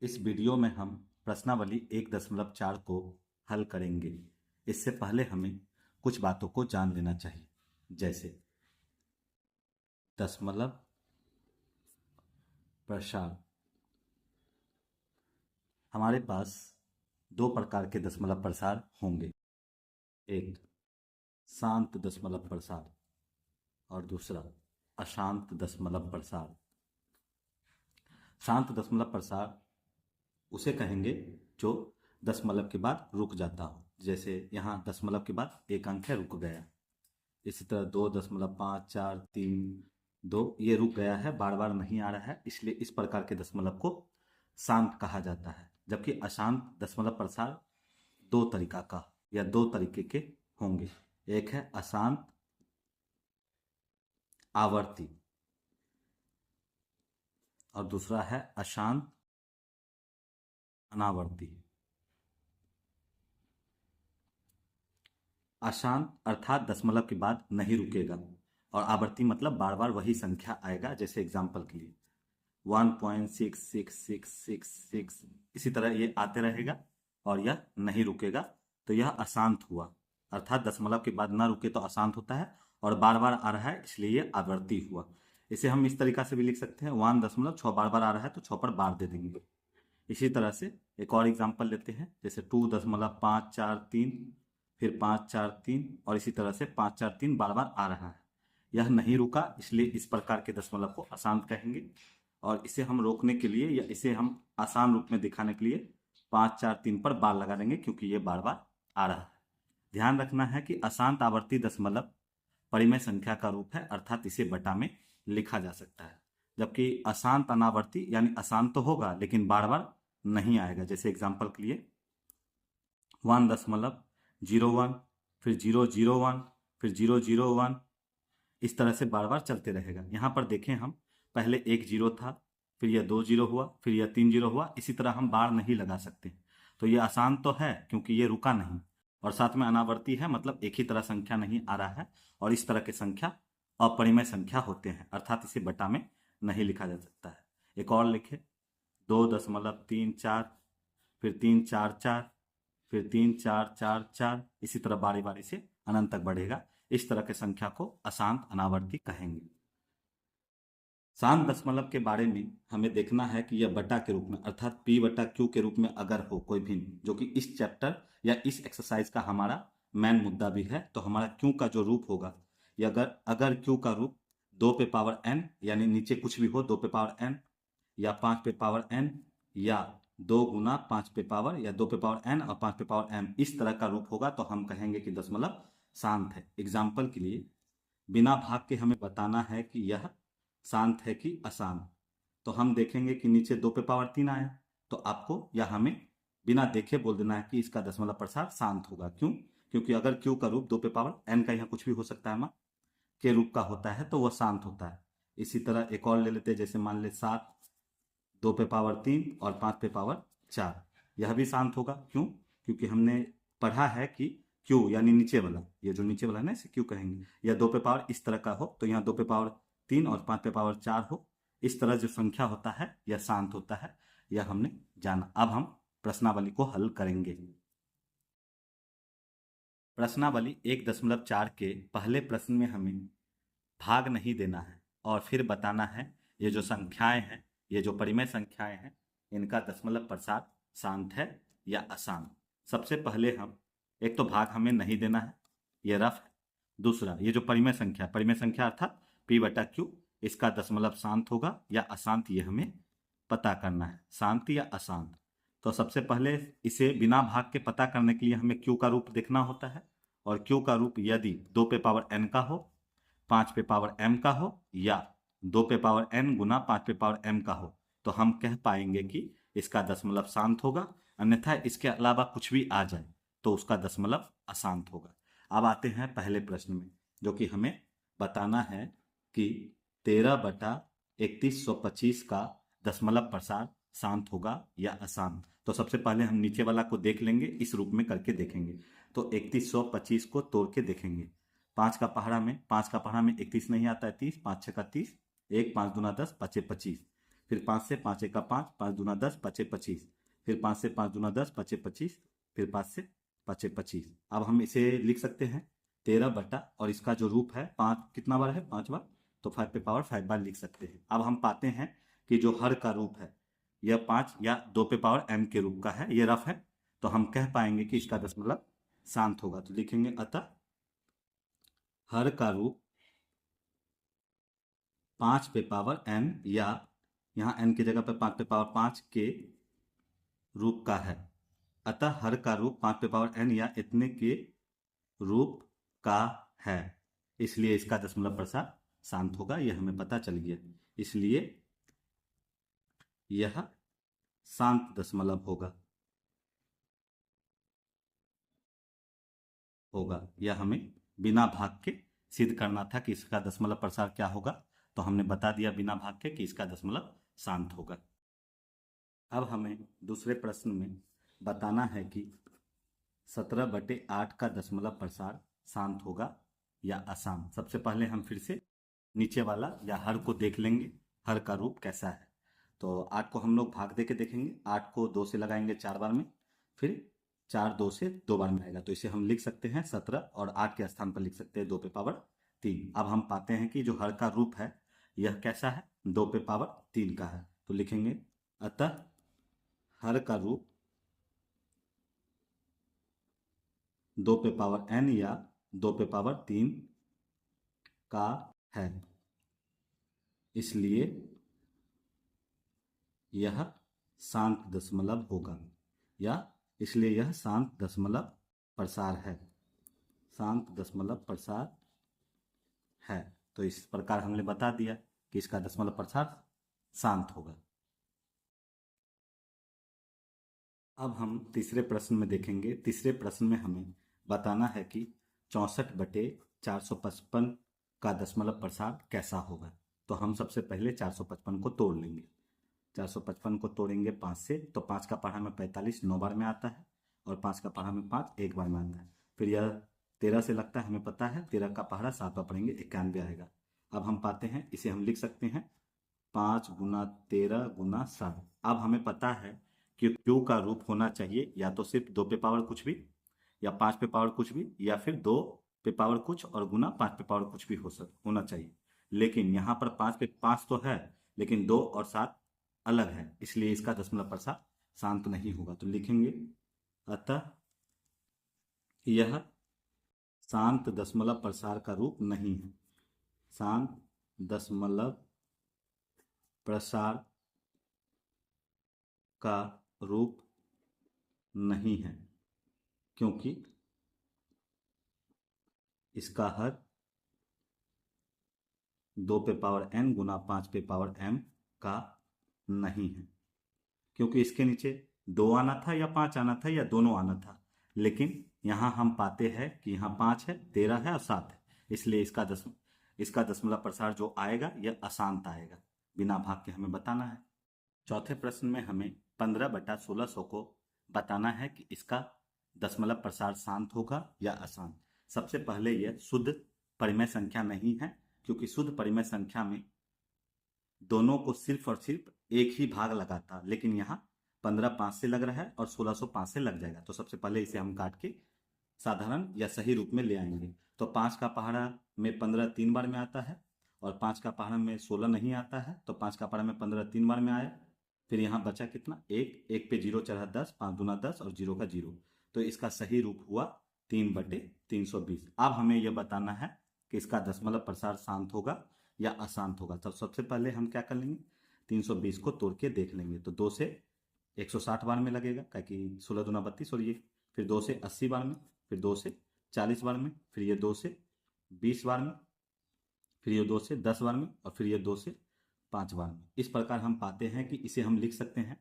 इस वीडियो में हम प्रश्नावली 1.4 को हल करेंगे। इससे पहले हमें कुछ बातों को जान लेना चाहिए, जैसे दशमलव प्रसार। हमारे पास दो प्रकार के दशमलव प्रसार होंगे, एक शांत दशमलव प्रसार और दूसरा अशांत दशमलव प्रसार। शांत दशमलव प्रसार उसे कहेंगे जो दशमलव के बाद रुक जाता हो, जैसे यहाँ दशमलव के बाद एक अंक है, रुक गया। इसी तरह 2.4 3 2 ये रुक गया है, बार बार नहीं आ रहा है, इसलिए इस प्रकार के दशमलव को शांत कहा जाता है। जबकि अशांत दशमलव प्रसार दो तरीका का या दो तरीके के होंगे, एक है अशांत आवर्ती और दूसरा है अशांत अनावर्ती। अशांत अर्थात दशमलव के बाद नहीं रुकेगा, और आवर्ती मतलब बार बार वही संख्या आएगा। जैसे एग्जाम्पल के लिए 1.66666, इसी तरह ये आते रहेगा और यह नहीं रुकेगा, तो यह अशांत हुआ। अर्थात दशमलव के बाद ना रुके तो अशांत होता है, और बार बार आ रहा है इसलिए ये आवर्ती हुआ। इसे हम इस तरीका से भी लिख सकते हैं, 1.6 बार बार आ रहा है तो 6 पर बार दे देंगे। इसी तरह से एक और एग्जाम्पल लेते हैं, जैसे 2.543, फिर 543, और इसी तरह से 543 बार बार आ रहा है। यह नहीं रुका, इसलिए इस प्रकार के दशमलव को अशांत कहेंगे। और इसे हम रोकने के लिए या इसे हम आसान रूप में दिखाने के लिए 543 पर बार लगा देंगे, क्योंकि ये बार बार आ रहा है। ध्यान रखना है कि अशांत आवर्ती दशमलव परिमेय संख्या का रूप है, अर्थात इसे बटा में लिखा जा सकता है। जबकि अशांत अनावर्ती यानी अशांत तो होगा लेकिन बार बार नहीं आएगा। जैसे एग्जाम्पल के लिए 1.01, फिर 001, फिर 001, इस तरह से बार बार चलते रहेगा। यहाँ पर देखें, हम पहले एक जीरो था, फिर यह 2 जीरो हुआ, फिर यह 3 जीरो हुआ। इसी तरह हम बार नहीं लगा सकते, तो ये आसान तो है क्योंकि ये रुका नहीं, और साथ में अनावर्ती है मतलब एक ही तरह संख्या नहीं आ रहा है, और इस तरह के संख्या अपरिमेय संख्या होते हैं, अर्थात इसे बटा में नहीं लिखा जा सकता है। एक और लिखे 2.34, फिर 344, फिर 3444, इसी तरह बारी बारी से अनंत तक बढ़ेगा। इस तरह के संख्या को अशांत अनावर्ती कहेंगे। शांत दशमलव के बारे में हमें देखना है कि यह बटा के रूप में अर्थात p बटा q के रूप में अगर हो कोई भी, जो कि इस चैप्टर या इस एक्सरसाइज का हमारा मेन मुद्दा भी है, तो हमारा q का जो रूप होगा, ये अगर q का रूप 2 पे पावर n यानी नीचे कुछ भी हो 2 पे पावर n या 5 पे पावर n या 2 गुना 5 पे पावर या 2 पे पावर n और 5 पे पावर m, इस तरह का रूप होगा तो हम कहेंगे कि दशमलव शांत है। एग्जाम्पल के लिए बिना भाग के हमें बताना है कि यह शांत है कि अशांत, तो हम देखेंगे कि नीचे 2 पे पावर 3 आया, तो आपको या हमें बिना देखे बोल देना है कि इसका दशमलव प्रसार शांत होगा। क्यों? क्योंकि अगर q का रूप 2 पे पावर n का यहाँ कुछ भी हो सकता है के रूप का होता है तो वह शांत होता है। इसी तरह एक और ले लेते हैं, जैसे मान ले 7 2 पे पावर 3 और 5 पे पावर 4, यह भी शांत होगा। क्यों? क्योंकि हमने पढ़ा है कि q यानी नीचे वाला, ये जो नीचे वाला है ना इसे q कहेंगे, या 2 पे पावर इस तरह का हो तो यहाँ 2 पे पावर 3 और 5 पे पावर 4 हो, इस तरह जो संख्या होता है यह शांत होता है, यह हमने जाना। अब हम प्रश्नावली को हल करेंगे। प्रश्नावली 1.4 के पहले प्रश्न में हमें भाग नहीं देना है और फिर बताना है ये जो संख्याएं हैं, ये जो परिमेय संख्याएं हैं, इनका दशमलव प्रसार शांत है या अशांत। सबसे पहले हम एक तो भाग हमें नहीं देना है, ये रफ है। दूसरा, ये जो परिमेय संख्या अर्थात p बटा q, इसका दशमलव शांत होगा या अशांत, ये हमें पता करना है, शांत या अशांत। तो सबसे पहले इसे बिना भाग के पता करने के लिए हमें q का रूप देखना होता है, और q का रूप यदि 2 पे पावर n का हो, 5 पे पावर m का हो या 2 पे पावर n गुना 5 पे पावर m का हो, तो हम कह पाएंगे कि इसका दशमलव शांत होगा। अन्यथा इसके अलावा कुछ भी आ जाए तो उसका दशमलव अशांत होगा। अब आते हैं पहले प्रश्न में, जो कि हमें बताना है कि 13/3125 का दशमलव प्रसार शांत होगा या अशांत। तो सबसे पहले हम नीचे वाला को देख लेंगे, इस रूप में करके देखेंगे। तो 3125 को तोड़ के देखेंगे। 5 का पहाड़ा में 31 नहीं आता है, 30, 5 6 का 30, 1 5 दूना 10, 5 6 25, फिर 5 से 5 एक का 5, 5 दूना 10, 5 25, फिर 5 से 5 दूना 10, 5 25, फिर 5 से 5 25। अब हम इसे लिख सकते हैं 13 बटा, और इसका जो रूप है 5 कितना बार है, 5 बार, तो 5 पे पावर 5 बार लिख सकते हैं। अब हम पाते हैं कि जो हर का रूप है यह 5 या 2 पे पावर m के रूप का है, ये रफ है, तो हम कह पाएंगे कि इसका दशमलव शांत होगा। तो लिखेंगे अतः हर का रूप 5 पे पावर n, या यहाँ n की जगह पर 5 पे पावर 5 के रूप का है। अतः हर का रूप 5 पे पावर n या इतने के रूप का है, इसलिए इसका दशमलव प्रसार शांत होगा। यह हमें पता चल गया, इसलिए यह शांत दशमलव होगा। यह हमें बिना भाग के सिद्ध करना था कि इसका दशमलव प्रसार क्या होगा, तो हमने बता दिया बिना भाग के कि इसका दशमलव शांत होगा। अब हमें दूसरे प्रश्न में बताना है कि 17/8 का दशमलव प्रसार शांत होगा या अशांत। सबसे पहले हम फिर से नीचे वाला या हर को देख लेंगे, हर का रूप कैसा है। तो 8 को हम लोग भाग दे के देखेंगे, 8 को 2 से लगाएंगे 4 बार में, फिर 4 2 से 2 बार में आएगा, तो इसे हम लिख सकते हैं 17, और 8 के स्थान पर लिख सकते हैं 2 पे पावर 3। अब हम पाते हैं कि जो हर का रूप है यह कैसा है, 2 पे पावर 3 का है, तो लिखेंगे अतः हर का रूप 2 पे पावर n या 2 पे पावर 3 का है, इसलिए यह शांत दशमलव होगा, या इसलिए यह शांत दशमलव प्रसार है, शांत दशमलव प्रसार है। तो इस प्रकार हमने बता दिया कि इसका दशमलव प्रसार शांत होगा। अब हम तीसरे प्रश्न में देखेंगे। तीसरे प्रश्न में हमें बताना है कि 64/455 का दशमलव प्रसार कैसा होगा। तो हम सबसे पहले 455 को तोड़ लेंगे। 455 को तोड़ेंगे 5 से, तो 5 का पढ़ा में 45 9 बार में आता है, और 5 का पढ़ा में 5 1 बार में आता है। फिर यह 13 से लगता है, हमें पता है 13 का पढ़ा 7 बार पढ़ेंगे 91 आएगा। अब हम पाते हैं, इसे हम लिख सकते हैं 5 गुना 13 गुना 7। अब हमें पता है कि क्यू का रूप होना चाहिए या तो सिर्फ 2 पे पावर कुछ भी, या 5 पे पावर कुछ भी, या फिर 2 पे पावर कुछ और गुना 5 पे पावर कुछ भी होना चाहिए। लेकिन यहाँ पर 5 पे 5 तो है, लेकिन 2 और 7 अलग है, इसलिए इसका दशमलव प्रसार शांत नहीं होगा। तो लिखेंगे अतः यह शांत दशमलव प्रसार का रूप नहीं है, शांत दशमलव प्रसार का रूप नहीं है, क्योंकि इसका हर 2 पे पावर n गुना 5 पे पावर m का नहीं है, क्योंकि इसके नीचे 2 आना था या 5 आना था या दोनों आना था, लेकिन यहाँ हम पाते हैं कि यहाँ 5 है, 13 है और 7 है, इसलिए इसका दशमलव प्रसार जो आएगा यह अशांत आएगा। बिना भाग के हमें बताना है। चौथे प्रश्न में हमें 15/1600 को बताना है कि इसका दशमलव प्रसार शांत होगा या अशांत। सबसे पहले यह शुद्ध परिमेय संख्या नहीं है, क्योंकि शुद्ध परिमेय संख्या में दोनों को सिर्फ और सिर्फ एक ही भाग लगाता, लेकिन यहाँ 15 5 से लग रहा है और 1600 5 से लग जाएगा। तो सबसे पहले इसे हम काट के साधारण या सही रूप में ले आएंगे। तो 5 का पहाड़ा में 15 3 बार में आता है, और 5 का पहाड़ा में 16 नहीं आता है, तो 5 का पहाड़ा में 15 3 बार में आया। फिर यहाँ बचा कितना, एक पे 0 चढ़ा 10, 5 दूना 10 और 0 का 0, तो इसका सही रूप हुआ 3/320। अब हमें यह बताना है कि इसका दशमलव प्रसार शांत होगा या अशांत होगा। तो सबसे पहले हम क्या कर लेंगे, 320 को तोड़ के देख लेंगे। तो 2 से 160 बार में लगेगा, क्योंकि 16 दूना 32, और ये फिर 2 से 80 बार में, फिर 2 से 40 बार में, फिर ये 2 से 20 बार में, फिर ये 2 से 10 बार में, और फिर ये 2 से 5 बार में। इस प्रकार हम पाते हैं कि इसे हम लिख सकते हैं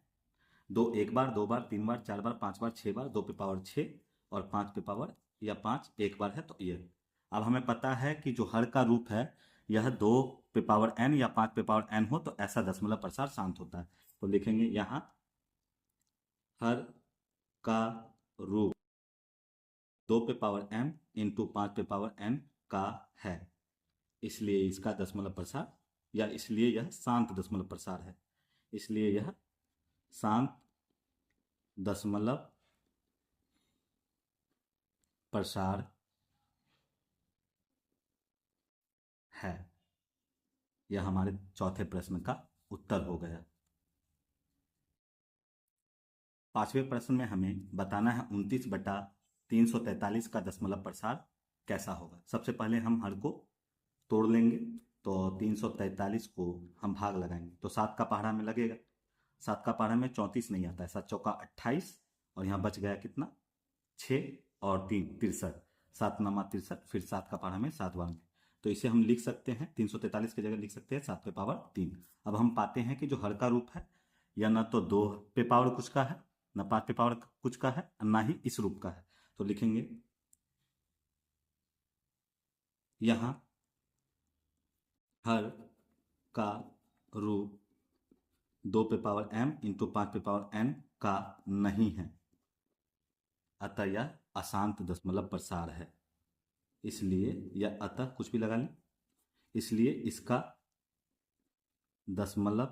2 1 बार, 2 बार, 3 बार, 4 बार, 5 बार, 6 बार, 2 पे पावर 6 और 5 पे पावर या 5 1 बार है, तो ये। अब हमें पता है कि जो हर का रूप है यह 2 पे पावर n या 5 पे पावर n हो, तो ऐसा दशमलव प्रसार शांत होता है। तो लिखेंगे यहाँ हर का रूप 2 पे पावर m इंटू 5 पे पावर n का है, इसलिए इसका दशमलव प्रसार, या इसलिए यह शांत दशमलव प्रसार है। इसलिए यह शांत दशमलव प्रसार है। यह हमारे चौथे प्रश्न का उत्तर हो गया। पांचवें प्रश्न में हमें बताना है 29/343 का दशमलव प्रसार कैसा होगा। सबसे पहले हम हर को तोड़ लेंगे, तो 343 को हम भाग लगाएंगे तो 7 का पहाड़ा में लगेगा। 7 का पहाड़ा में 34 नहीं आता है, 7 चौका 28 और यहाँ बच गया कितना 6 और 3 63, 7 नमा 63, फिर 7 का पहाड़ा में 7 बार में, तो इसे हम लिख सकते हैं 343 की जगह लिख सकते हैं 7 पे पावर 3। अब हम पाते हैं कि जो हर का रूप है यह न तो 2 पे पावर कुछ का है, न 5 पे पावर कुछ का है, ना ही इस रूप का है। तो लिखेंगे यहाँ हर का रूप 2 पे पावर m इंटू 5 पे पावर n का नहीं है, अतः यह अशांत दशमलव प्रसार है। इसलिए यह अतः कुछ भी लगा लें, इसलिए इसका दशमलव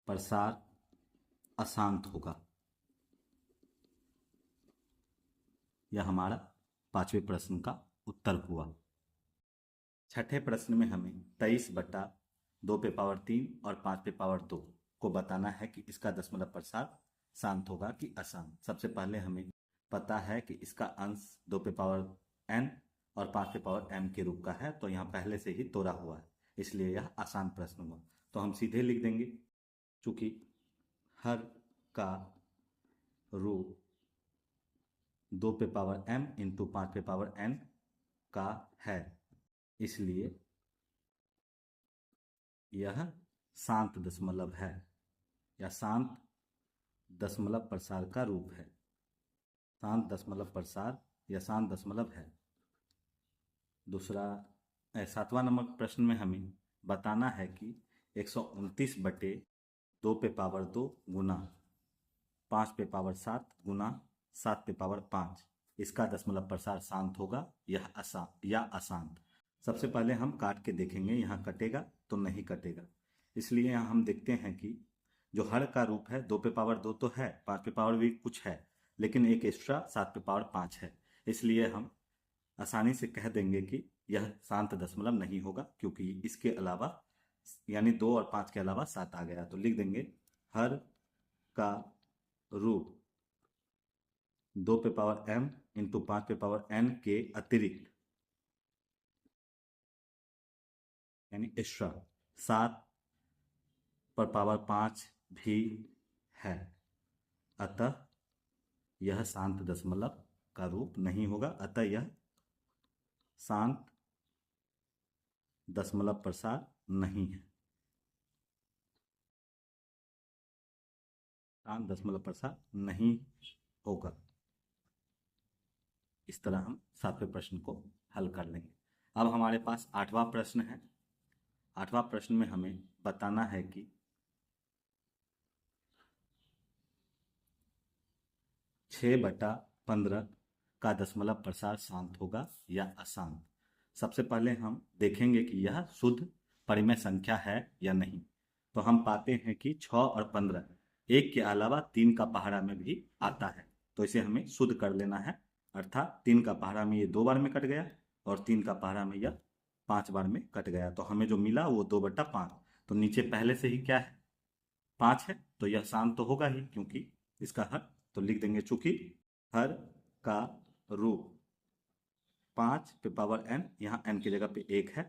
प्रसार अशांत होगा। यह हमारा पांचवें प्रश्न का उत्तर हुआ। छठे प्रश्न में हमें 23/2 पे पावर 3 और 5 पे पावर 2 को बताना है कि इसका दशमलव प्रसार शांत होगा कि अशांत। सबसे पहले हमें पता है कि इसका अंश 2 पे पावर n और 5 पे पावर m के रूप का है, तो यहाँ पहले से ही तोड़ा हुआ है, इसलिए यह आसान प्रश्न हुआ। तो हम सीधे लिख देंगे, चूंकि हर का रूप 2 पे पावर m इंटू 5 पे पावर n का है, इसलिए यह शांत दशमलव है या शांत दशमलव प्रसार का रूप है। शांत दशमलव प्रसार या शांत दशमलव है। दूसरा 7वां नंबर प्रश्न में हमें बताना है कि 129/2 पे पावर 2 गुना 5 पे पावर 7 गुना 7 पे पावर 5, इसका दशमलव प्रसार शांत होगा यह अशांत। सबसे पहले हम काट के देखेंगे, यहाँ कटेगा तो नहीं कटेगा, इसलिए यहाँ हम देखते हैं कि जो हर का रूप है 2 पे पावर 2 तो है, 5 पे पावर भी कुछ है, लेकिन एक एक्स्ट्रा 7 पे पावर 5 है, इसलिए हम आसानी से कह देंगे कि यह शांत दशमलव नहीं होगा, क्योंकि इसके अलावा यानी 2 और 5 के अलावा 7 आ गया। तो लिख देंगे हर का रूप 2 पे पावर m इंटू 5 पे पावर n के अतिरिक्त यानी एक्स्ट्रा 7 पर पावर 5 भी है, अतः यह शांत दशमलव का रूप नहीं होगा, अतः यह शांत दशमलव प्रसार नहीं है। शांत दशमलव प्रसार नहीं होगा। इस तरह हम 7वें प्रश्न को हल कर लेंगे। अब हमारे पास 8वां प्रश्न है। 8वां प्रश्न में हमें बताना है कि 6/15 का दशमलव प्रसार शांत होगा या अशांत। सबसे पहले हम देखेंगे कि यह शुद्ध परिमेय संख्या है या नहीं। तो हम पाते हैं कि 6 और 15 एक के अलावा 3 का पहाड़ा में भी आता है, तो इसे हमें शुद्ध कर लेना है, अर्थात 3 का पहाड़ा में ये 2 बार में कट गया और 3 का पहाड़ा में यह 5 बार में कट गया, तो हमें जो मिला वो 2/5। तो नीचे पहले से ही क्या है 5 है, तो यह शांत तो होगा ही क्योंकि इसका हर। तो लिख देंगे चूंकि हर का रूप 5 पे पावर n, यहाँ n की जगह पे 1 है,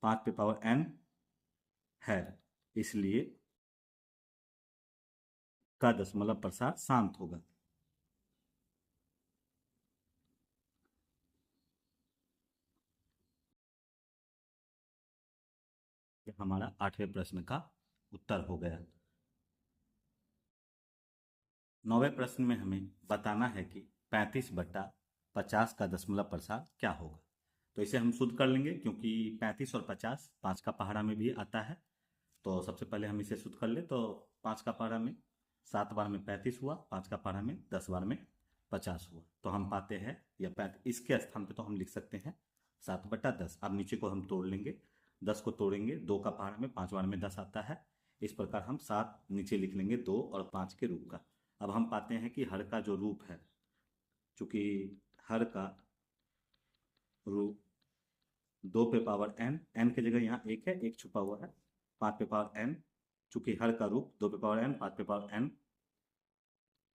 5 पे पावर n है, इसलिए का दशमलव प्रसार शांत होगा। यह हमारा 8वें प्रश्न का उत्तर हो गया। 9वें प्रश्न में हमें बताना है कि 35/50 का दशमलव प्रसार क्या होगा। तो इसे हम शुद्ध कर लेंगे, क्योंकि 35 और 50 5 का पहाड़ा में भी आता है। तो सबसे पहले हम इसे शुद्ध कर ले, तो 5 का पहाड़ा में 7 बार में 35 हुआ, 5 का पहाड़ा में 10 बार में 50 हुआ। तो हम पाते हैं या 35, इसके स्थान पे तो हम लिख सकते हैं 7/10। अब नीचे को हम तोड़ लेंगे, 10 को तोड़ेंगे, 2 का पहाड़ा में 5 बार में 10 आता है, इस प्रकार हम 7 नीचे लिख लेंगे 2 और 5 के रूप का। अब हम पाते हैं कि हर का जो रूप है, चूंकि हर का रूप 2 पे पावर n, n की जगह यहाँ एक है, एक छुपा हुआ है, 5 पे पावर n, चूंकि हर का रूप 2 पे पावर n 5 पे पावर n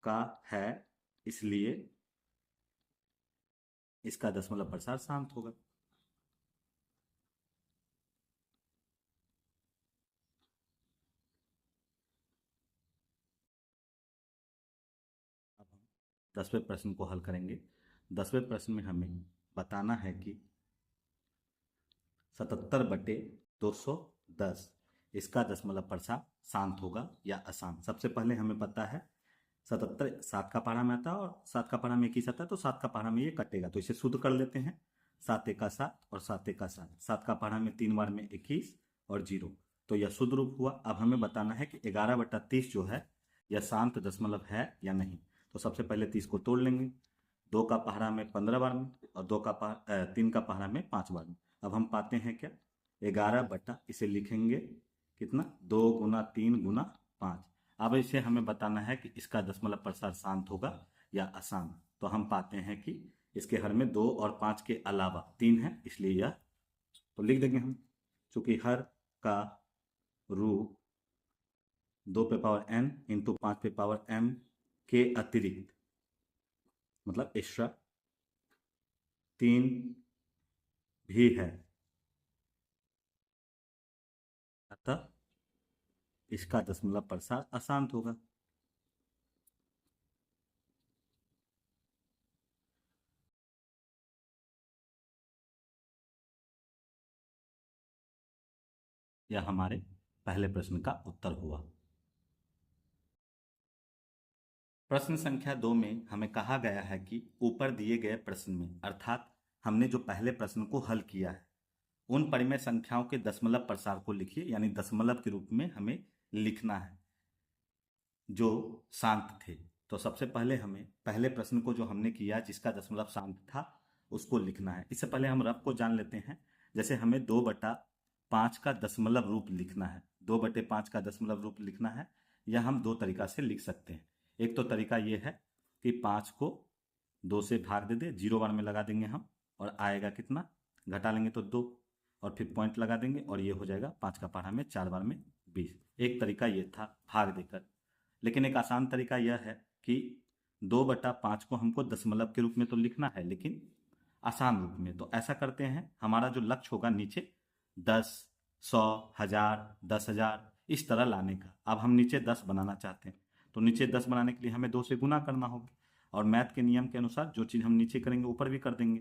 का है, इसलिए इसका दशमलव प्रसार शांत होगा। अब हम 10वें प्रश्न को हल करेंगे। 10वें प्रश्न में हमें बताना है कि 77/210 इसका दशमलव प्रसार शांत होगा या अशांत। सबसे पहले हमें पता है 77 7 का पहाड़ा में आता है और 7 का पहाड़ा में 21 आता है, तो 7 का पहाड़ा में ये कटेगा, तो इसे शुद्ध कर लेते हैं। 7 एका 7 और 7 एका 7, 7 का पहाड़ा में 3 बार में 21 और 0, तो यह शुद्ध रूप हुआ। अब हमें बताना है कि 11/30 जो है यह शांत दशमलव है या नहीं। तो सबसे पहले 30 को तोड़ लेंगे, 2 का पहाड़ा में 15 बार में और 3 का पहाड़ा में 5 बार में। अब हम पाते हैं क्या, 11 बटा, इसे लिखेंगे कितना, 2 गुना 3 गुना 5। अब इसे हमें बताना है कि इसका दशमलव प्रसार शांत होगा या अशांत। तो हम पाते हैं कि इसके हर में 2 और 5 के अलावा 3 है, इसलिए यह, तो लिख देंगे हम, चूंकि हर का रूप 2 पे पावर n इंटू 5 पे पावर m के अतिरिक्त, मतलब एक्स्ट्रा 3 भी है, अतः इसका दशमलव प्रसार अशांत होगा। यह हमारे पहले प्रश्न का उत्तर हुआ। प्रश्न संख्या 2 में हमें कहा गया है कि ऊपर दिए गए प्रश्न में, अर्थात हमने जो पहले प्रश्न को हल किया है, उन परिमेय संख्याओं के दशमलव प्रसार को लिखिए, यानी दशमलव के रूप में हमें लिखना है जो शांत थे। तो सबसे पहले हमें पहले प्रश्न को जो हमने किया जिसका दशमलव शांत था उसको लिखना है। इससे पहले हम रफ को जान लेते हैं। जैसे हमें 2/5 का दशमलव रूप लिखना है, 2/5 का दशमलव रूप लिखना है, यह हम 2 तरीका से लिख सकते हैं। एक तो तरीका ये है कि 5 को 2 से भाग दे दे, 0 बार में लगा देंगे हम, और आएगा कितना, घटा लेंगे तो 2, और फिर पॉइंट लगा देंगे और ये हो जाएगा 5 का पहाड़ा में 4 बार में 20। एक तरीका ये था भाग देकर। लेकिन एक आसान तरीका यह है कि 2/5 को हमको दशमलव के रूप में तो लिखना है, लेकिन आसान रूप में। तो ऐसा करते हैं, हमारा जो लक्ष्य होगा नीचे 10, 100, 1000, 10,000 इस तरह लाने का। अब हम नीचे 10 बनाना चाहते हैं, तो नीचे 10 बनाने के लिए हमें 2 से गुना करना होगा, और मैथ के नियम के अनुसार जो चीज़ हम नीचे करेंगे ऊपर भी कर देंगे।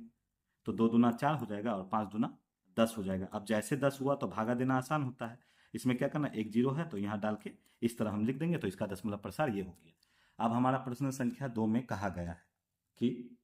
तो 2 दूना 4 हो जाएगा और 5 दूना 10 हो जाएगा। अब जैसे 10 हुआ तो भागा देना आसान होता है। इसमें क्या करना, एक 0 है तो यहाँ डाल के इस तरह हम लिख देंगे, तो इसका दशमलव प्रसार ये हो गया। अब हमारा प्रश्न संख्या 2 में कहा गया है कि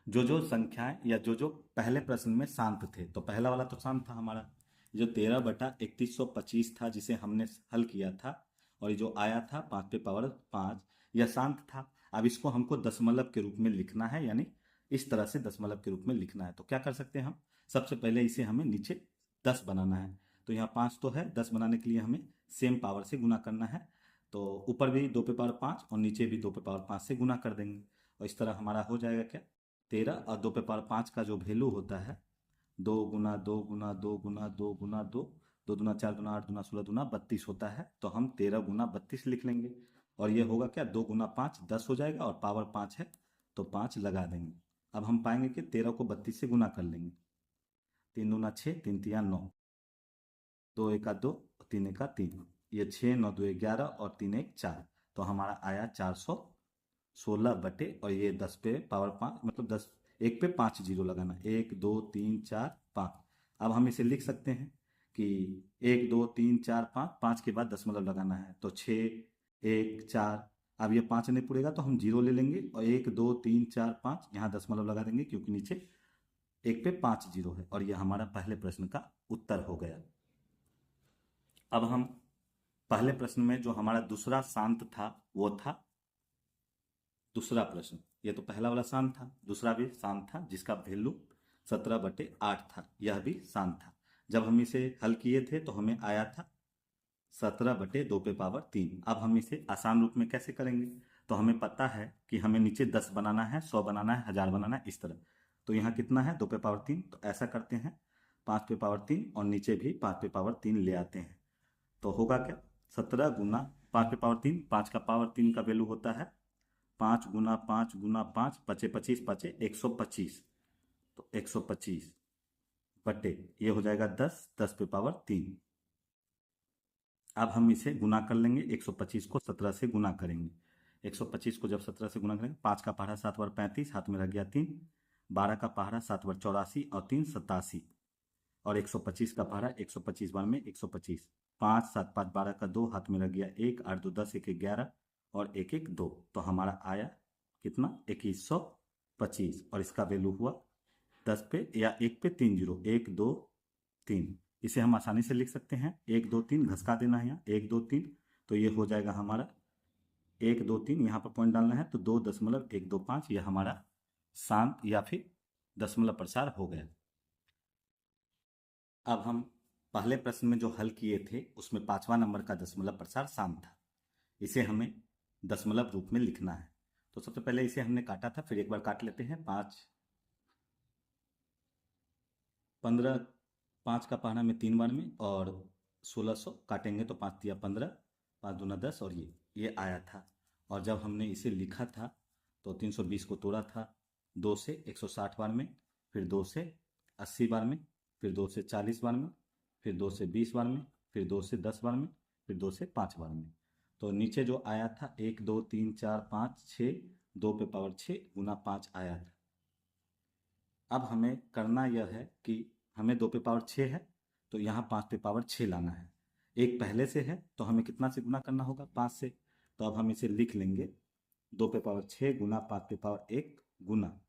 जो संख्याएं या जो पहले प्रश्न में शांत थे, तो पहला वाला तो शांत था हमारा, जो 13/3125 था जिसे हमने हल किया था, और ये जो आया था 5 पे पावर 5, यह शांत था। अब इसको हमको दशमलव के रूप में लिखना है, यानी इस तरह से दशमलव के रूप में लिखना है। तो क्या कर सकते हैं हम, सबसे पहले इसे हमें नीचे 10 बनाना है। तो यहाँ 5 तो है, 10 बनाने के लिए हमें सेम पावर से गुना करना है। तो ऊपर भी 2 पे पावर 5 और नीचे भी 2 पे पावर 5 से गुना कर देंगे, और इस तरह हमारा हो जाएगा क्या, 13, और 2 पे पावर 5 का जो वैल्यू होता है 2 गुना 2 गुना 2 गुना 2 गुना 2, 2 दूना 4 दूना 8 दूना 16 दूना 32 होता है। तो हम 13 गुना 32 लिख लेंगे, और ये होगा क्या, 2 गुना 5 10 हो जाएगा, और पावर 5 है तो 5 लगा देंगे। अब हम पाएंगे कि 13 को 32 से गुना कर लेंगे, 3 दूना 6, 3 तिया 9, 2 एका 2, 3 एका 3, ये 6, 9 2 11 और 3 1 4, तो हमारा आया 416 बटे, और ये 10 पे पावर 5, मतलब 10, एक पे 5 जीरो लगाना, 1 2 3 4 5। अब हम इसे लिख सकते हैं कि 1 2 3 4 5, 5 के बाद दशमलव लगाना है, तो 6 1 4। अब ये 5 नहीं पुड़ेगा तो हम 0 ले लेंगे, और 1 2 3 4 5 यहाँ दशमलव लगा देंगे, क्योंकि नीचे एक पे 5 जीरो है, और यह हमारा पहले प्रश्न का उत्तर हो गया। अब हम पहले प्रश्न में जो हमारा दूसरा शांत था वो था दूसरा प्रश्न। ये तो पहला वाला शांत था, दूसरा भी शांत था जिसका वैल्यू 17/8 था, यह भी शांत था। जब हम इसे हल किए थे तो हमें आया था 17/2/3। अब हम इसे आसान रूप में कैसे करेंगे? तो हमें पता है कि हमें नीचे 10 बनाना है, 100 बनाना है, 1000 बनाना है, इस तरह। तो यहाँ कितना है? 2/3। तो ऐसा करते हैं 5/3 और नीचे भी 5/3 ले आते हैं। तो होगा क्या? 17 गुना 5/3, 5 का पावर 3 का वैल्यू होता है 5 गुना 5 गुना 5, 5 25 5 125। तो 125 बटे ये हो जाएगा 10, 10/3। अब हम इसे गुना कर लेंगे, 125 को 17 से गुना करेंगे। 125 को जब 17 से गुना करेंगे, 5 का पहाड़ा 7 बार 35, हाथ में रह गया 3। 12 का पहाड़ा 7 बार 84 और 3 87। और 125 का पहाड़ा 125 बार में 125। 5 7 5 12 का 2, हाथ में रह गया 1, 8 2 10, 1 11 और 1 1 2। तो हमारा आया कितना? 2125। और इसका वैल्यू हुआ 10 पे या 1 पे 3 जीरो, 1 2 3। इसे हम आसानी से लिख सकते हैं, 1 2 3 घसका देना है यहाँ, 1 2 3। तो ये हो जाएगा हमारा 1 2 3, यहाँ पर पॉइंट डालना है तो 2.125। यह हमारा शांत या फिर दशमलव प्रसार हो गया। अब हम पहले प्रश्न में जो हल किए थे उसमें 5वां नंबर का दशमलव प्रसार शांत था। इसे हमें दशमलव रूप में लिखना है। तो सबसे पहले इसे हमने काटा था, फिर एक बार काट लेते हैं। 5 15, 5 का पहाड़ा में 3 बार में और 1600 काटेंगे तो 5 दिया 15, 5 दूना 10 और ये आया था। और जब हमने इसे लिखा था तो 320 को तोड़ा था 2 से 160 बार में, फिर 2 से 80 बार में, फिर 2 से 40 बार में, फिर 2 से 20 बार में, फिर 2 से 10 बार में, फिर 2 से 5 बार में। तो नीचे जो आया था 1 2 3 4 5 6, 2/6 गुना 5 आया था। अब हमें करना यह है कि हमें 2/6 है तो यहाँ 5/6 लाना है। एक पहले से है तो हमें कितना से गुना करना होगा? 5 से। तो अब हम इसे लिख लेंगे 2/6 गुना 5/1 गुना,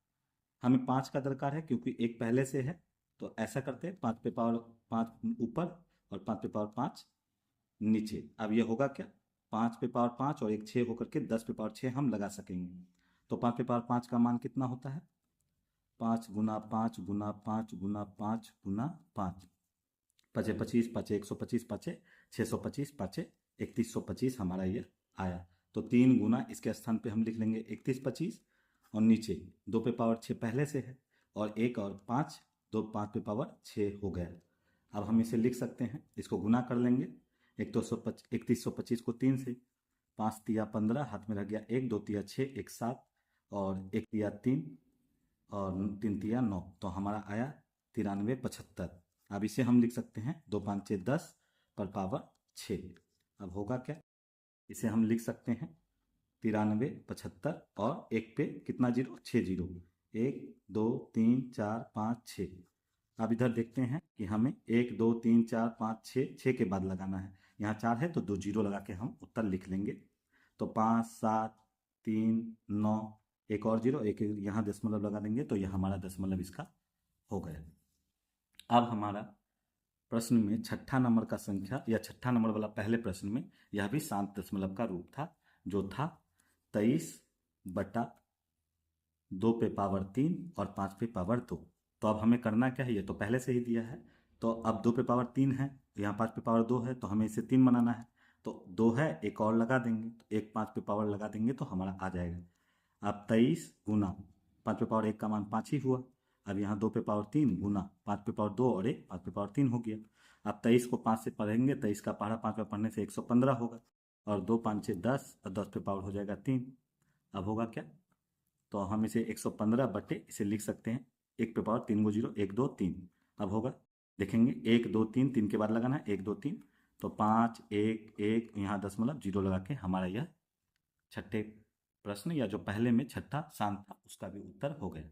हमें 5 का दरकार है क्योंकि एक पहले से है। तो ऐसा करते हैं 5/5 ऊपर और 5/5 नीचे। अब ये होगा क्या? 5/5 और एक 6 होकर के 10/6 हम लगा सकेंगे। तो 5/5 का मान कितना होता है? 5 गुना 5 गुना 5 गुना 5 गुना 5, 5 25 5 125 5 625 5 3125 हमारा ये आया। तो 3 गुना इसके स्थान पे हम लिख लेंगे 3125 और नीचे 2/6 पहले से है और 1 और 5, 2 5/6 हो गया। अब हम इसे लिख सकते हैं, इसको गुना कर लेंगे। 3125 को 3 से, 5 तिया 15, हाथ में रह गया 1, 2 तिया 6, 1 7 और 1 तिया 3 और 3 तिया 9। तो हमारा आया 9375। अब इसे हम लिख सकते हैं 2 5 6 10 पर पावर 6। अब होगा क्या? इसे हम लिख सकते हैं 9375 और एक पे कितना जीरो? 6 जीरो, 1 2 3 4 5 6। अब इधर देखते हैं कि हमें 1 2 3 4 5 6, 6 के बाद लगाना है। यहाँ 4 है तो 2 जीरो लगा के हम उत्तर लिख लेंगे। तो 5 7 3 9, एक और जीरो, एक यहाँ दशमलव लगा देंगे तो यह हमारा दशमलव इसका हो गया। अब हमारा प्रश्न में छठा नंबर का संख्या या छठा नंबर वाला पहले प्रश्न में यह भी शांत दशमलव का रूप था, जो था 23/2/3 और 5/2। तो अब हमें करना क्या है? ये तो पहले से ही दिया है। तो अब 2/3 है, यहाँ 5/2 है तो हमें इसे 3 बनाना है। तो 2 है, एक और लगा देंगे तो एक 5 लगा देंगे तो हमारा आ जाएगा। अब 23 गुना 5/1 का मान 5 ही हुआ। अब यहाँ 2/3 गुना 5/2 और एक 5/3 हो गया। अब 23 को 5 से पढ़ेंगे, 23 का पहाड़ा 5 में पढ़ने से 115 होगा और 2 5 6 10 और 10 हो जाएगा 3। अब होगा क्या? तो हम इसे 115 बटे इसे लिख सकते हैं 1/3 को 0 1 2 3। अब होगा, देखेंगे 1 2 3, 3 के बाद लगाना है 1 2 3। तो 5 1 1 यहाँ दशमलव जीरो लगा के हमारा यह छठे प्रश्न या जो पहले में छठा शांत था उसका भी उत्तर हो गया।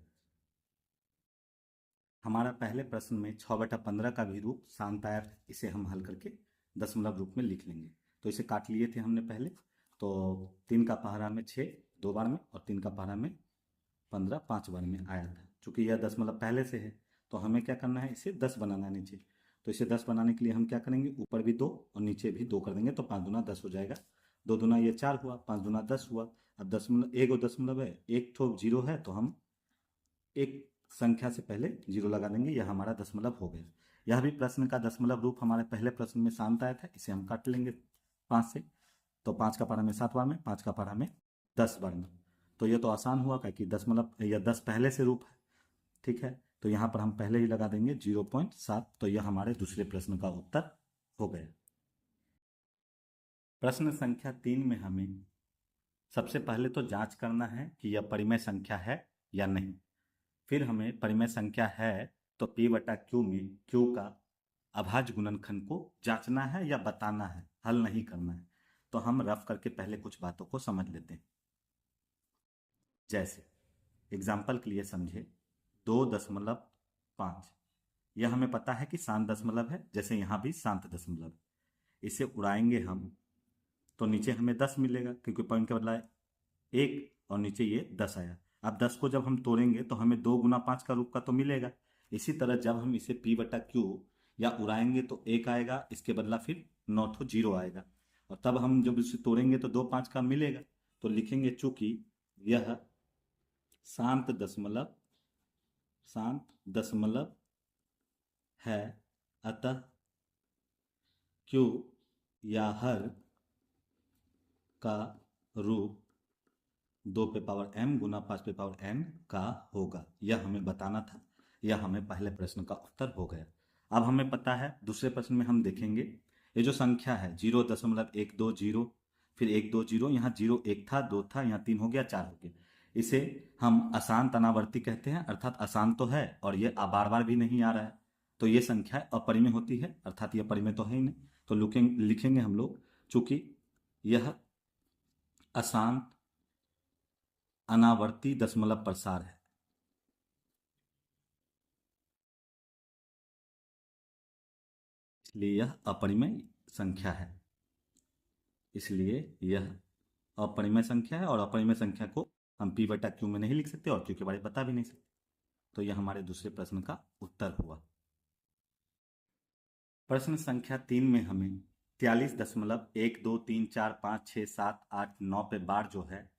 हमारा पहले प्रश्न में 6/15 का भी रूप शांत आया था, इसे हम हल करके दशमलव रूप में लिख लेंगे। तो इसे काट लिए थे हमने पहले। तो 3 का पहाड़ा में 6 2 बार में और 3 का पहाड़ा में 15 5 बार में आया था। चूंकि यह दशमलव पहले से है तो हमें क्या करना है? इसे 10 बनाना है नीचे। तो इसे 10 बनाने के लिए हम क्या करेंगे? ऊपर भी 2 और नीचे भी 2 कर देंगे तो 5 दूना 10 हो जाएगा। 2 दूना ये 4 हुआ, 5 दूना 10 हुआ। अब दशमलव एक और दशमलव है, एक ठो जीरो है तो हम एक संख्या से पहले जीरो लगा देंगे, यह हमारा दशमलव हो गया। यह भी प्रश्न का दशमलव रूप हमारे पहले प्रश्न में शांत आया था, इसे हम काट लेंगे 5 से। तो 5 का पारा में 7 बार में, 5 का पारा में 10 बार में। तो ये तो आसान हुआ कि दशमलव या 10 पहले से रूप है, ठीक है। तो यहाँ पर हम पहले ही लगा देंगे 0.7। तो यह हमारे दूसरे प्रश्न का उत्तर हो गया। प्रश्न संख्या 3 में हमें सबसे पहले तो जांच करना है कि यह परिमेय संख्या है या नहीं। फिर हमें परिमेय संख्या है तो P बटा Q में Q का अभाज्य गुणनखंड को जांचना है या बताना है, हल नहीं करना है। तो हम रफ करके पहले कुछ बातों को समझ लेते हैं। जैसे एग्जाम्पल के लिए समझे 2.5, यह हमें पता है कि शांत दशमलव है, जैसे यहाँ भी शांत दशमलव है। इसे उड़ाएंगे हम तो नीचे हमें 10 मिलेगा, क्योंकि पॉइंट के बदला 1 और नीचे ये 10 आया। अब 10 को जब हम तोड़ेंगे तो हमें 2 गुना 5 का रूप का तो मिलेगा। इसी तरह जब हम इसे P बटा Q या उड़ाएंगे तो 1 आएगा, इसके बदला फिर 9 तो 0 आएगा। और तब हम जब इसे तोड़ेंगे तो 2 5 का मिलेगा। तो लिखेंगे चूंकि यह शांत दशमलव है, अतः Q या हर का रूप 2 पे पावर m गुना 5 पे पावर n का होगा। यह हमें बताना था। यह हमें पहले प्रश्न का उत्तर हो गया। अब हमें पता है दूसरे प्रश्न में हम देखेंगे ये जो संख्या है 0.120, फिर 120, यहाँ 0 1 था, 2 था, यहाँ 3 हो गया, 4 हो गया। इसे हम अशांत अनावर्ती कहते हैं, अर्थात अशांत तो है और ये बार बार भी नहीं आ रहा है। तो ये संख्या अपरिमेय होती है, अर्थात यह परिमेय तो है ही नहीं। तो लिखेंगे हम लोग चूंकि यह अशांत अनावर्ती दशमलव प्रसार है, इसलिए यह अपरिमेय संख्या है। इसलिए यह अपरिमेय संख्या है और अपरिमेय संख्या को हम P बटा Q में नहीं लिख सकते और Q के बारे में बता भी नहीं सकते। तो यह हमारे दूसरे प्रश्न का उत्तर हुआ। प्रश्न संख्या 3 में हमें 43.123456789 पे बार जो है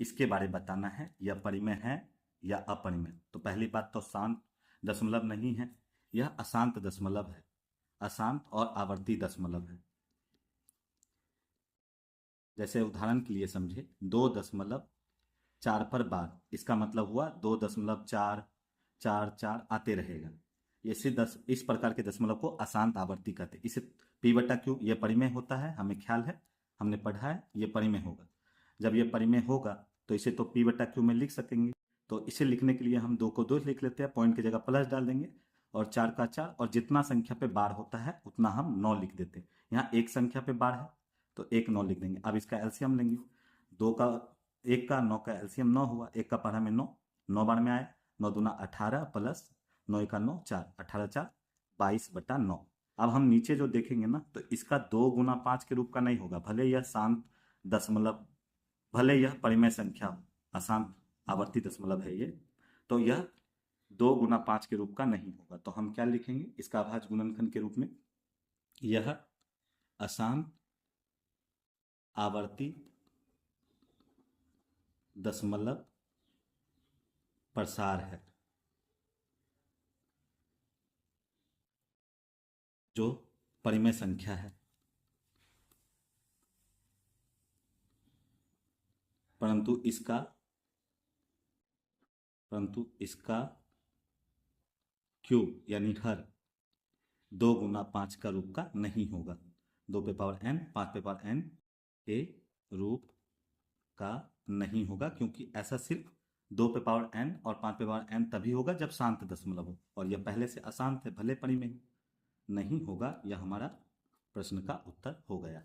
इसके बारे में बताना है, यह परिमेय है या अपरिमेय। तो पहली बात तो शांत दशमलव नहीं है, यह अशांत दशमलव है, अशांत और आवर्ती दशमलव है। जैसे उदाहरण के लिए समझे 2.4 पर बार, इसका मतलब हुआ 2.444 आते रहेगा। इस प्रकार के दशमलव को अशांत आवर्ती कहते हैं। इसे P बटा Q ये परिमेय होता है, हमें ख्याल है, हमने पढ़ा है, ये परिमेय होगा। जब ये परिमेय होगा तो इसे तो P बटा Q में लिख सकेंगे। तो इसे लिखने के लिए हम 2 को 2 लिख लेते हैं, पॉइंट की जगह प्लस डाल देंगे और 4 का 4, और जितना संख्या पे बार होता है उतना हम 9 लिख देते हैं। यहाँ एक संख्या पे बार है तो 1 9 लिख देंगे। अब इसका एलसीएम लेंगे, 1 का 9 का एलसीएम 9 हुआ, 1 का पारा में 9 बार में आया, 9 दूना 18 प्लस 9 का 9 4, 18 4 22/9। अब हम नीचे जो देखेंगे ना तो इसका 2 गुना 5 के रूप का नहीं होगा, भले यह शांत दशमलव, भले यह परिमेय संख्या अशांत आवर्ती दशमलव है ये, तो यह 2 गुना 5 के रूप का नहीं होगा। तो हम क्या लिखेंगे इसका अभाज्य गुणनखंड के रूप में, यह अशांत आवर्ती दशमलव प्रसार है जो परिमेय संख्या है, परंतु इसका Q यानी हर 2 गुना 5 का रूप का नहीं होगा। 2 पे पावर n 5 पे पावर n के रूप का नहीं होगा, क्योंकि ऐसा सिर्फ 2 पे पावर n और 5 पे पावर n तभी होगा जब शांत दशमलव हो, और यह पहले से अशांत है, भले परिमेय नहीं होगा। यह हमारा प्रश्न का उत्तर हो गया।